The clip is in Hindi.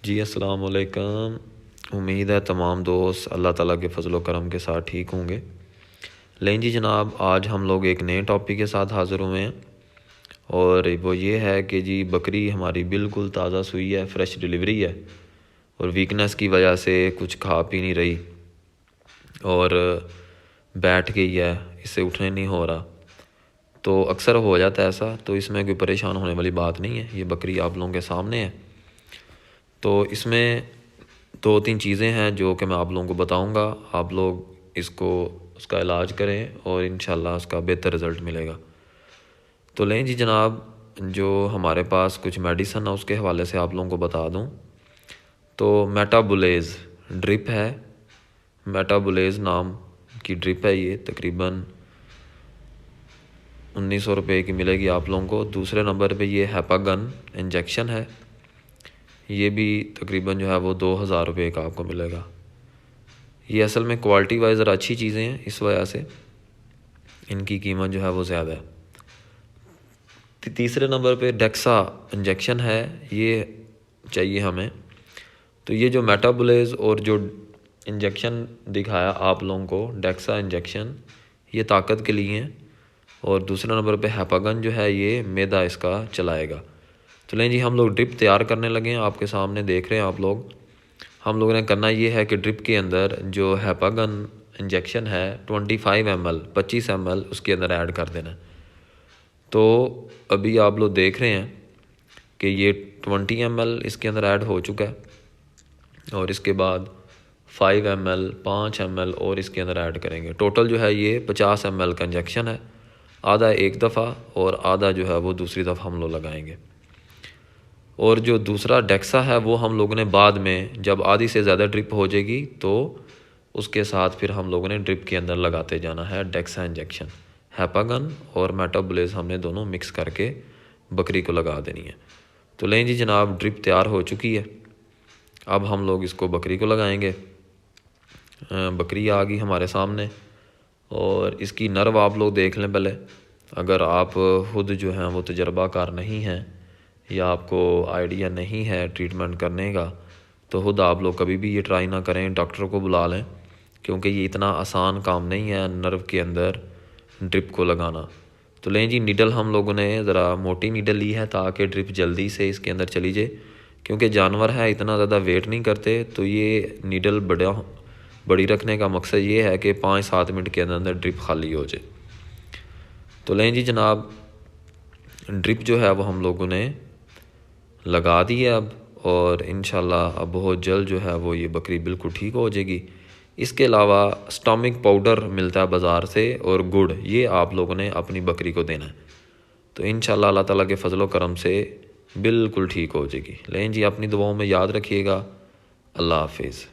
जी अस्सलाम वालेकुम। उम्मीद है तमाम दोस्त अल्लाह ताला के फ़ज़ल व करम के साथ ठीक होंगे। लें जी जनाब, आज हम लोग एक नए टॉपिक के साथ हाज़िर हुए हैं और वो ये है कि जी बकरी हमारी बिल्कुल ताज़ा सुई है, फ़्रेश डिलीवरी है और वीकनेस की वजह से कुछ खा पी नहीं रही और बैठ गई है, इससे उठने नहीं हो रहा। तो अक्सर हो जाता है ऐसा, तो इसमें कोई परेशान होने वाली बात नहीं है। ये बकरी आप लोगों के सामने है। तो इसमें दो तीन चीज़ें हैं जो कि मैं आप लोगों को बताऊंगा। आप लोग इसको उसका इलाज करें और इंशाल्लाह उसका बेहतर रिज़ल्ट मिलेगा। तो लें जी जनाब, जो हमारे पास कुछ मेडिसन है उसके हवाले से आप लोगों को बता दूं। तो मेटाबुलेज़ ड्रिप है, मेटाबुलेज़ नाम की ड्रिप है। ये तकरीबन 1900 रुपये की मिलेगी आप लोगों को। दूसरे नंबर पे ये हैपागन इंजेक्शन है, ये भी तकरीबन जो है वो 2000 रुपये का आपको मिलेगा। ये असल में क्वालिटी वाइज ज़रा अच्छी चीज़ें हैं, इस वजह से इनकी कीमत जो है वो ज़्यादा है। तीसरे नंबर पे डेक्सा इंजेक्शन है, ये चाहिए हमें। तो ये जो मेटाबुलेज और जो इंजेक्शन दिखाया आप लोगों को, डेक्सा इंजेक्शन, ये ताकत के लिए हैं। और दूसरे नंबर पे हैपागन जो है ये मैदा इसका चलाएगा। तो लें जी, हम लोग ड्रिप तैयार करने लगे हैं। आपके सामने देख रहे हैं आप लोग। हम लोगों ने करना ये है कि ड्रिप के अंदर जो हैपागन इंजेक्शन है 25 ml 25 ml उसके अंदर ऐड कर देना। तो अभी आप लोग देख रहे हैं कि ये 20 ml इसके अंदर ऐड हो चुका है और इसके बाद 5 ml 5 ml और इसके अंदर ऐड करेंगे। टोटल जो है ये 50 ml का इंजेक्शन है। आधा एक दफ़ा और आधा जो है वो दूसरी दफ़ा हम लोग लगाएंगे। और जो दूसरा डेक्सा है वो हम लोगों ने बाद में, जब आधी से ज़्यादा ड्रिप हो जाएगी तो उसके साथ फिर हम लोगों ने ड्रिप के अंदर लगाते जाना है डेक्सा इंजेक्शन। हैपागन और मेटाबुलेज हमने दोनों मिक्स करके बकरी को लगा देनी है। तो लें जी जनाब, ड्रिप तैयार हो चुकी है। अब हम लोग इसको बकरी को लगाएंगे। बकरी आ गई हमारे सामने और इसकी नर्व आप लोग देख लें पहले। अगर आप खुद जो हैं वो तजर्बाकार नहीं हैं या आपको आइडिया नहीं है ट्रीटमेंट करने का, तो खुद आप लोग कभी भी ये ट्राई ना करें, डॉक्टर को बुला लें, क्योंकि ये इतना आसान काम नहीं है नर्व के अंदर ड्रिप को लगाना। तो लें जी, नीडल हम लोगों ने ज़रा मोटी नीडल ली है ताकि ड्रिप जल्दी से इसके अंदर चली जाए, क्योंकि जानवर है इतना ज़्यादा वेट नहीं करते। तो ये नीडल बड़ी रखने का मकसद ये है कि 5-7 मिनट के अंदर ड्रिप खाली हो जाए। तो लें जी जनाब, ड्रिप जो है वो हम लोगों ने लगा दी है अब, और इंशाल्लाह अब बहुत जल्द जो है वो ये बकरी बिल्कुल ठीक हो जाएगी। इसके अलावा स्टॉमिक पाउडर मिलता है बाज़ार से और गुड़, ये आप लोगों ने अपनी बकरी को देना है। तो इंशाल्लाह अल्लाह ताला के फजल व करम से बिल्कुल ठीक हो जाएगी। लेकिन जी, अपनी दुआओं में याद रखिएगा। अल्लाह हाफिज़।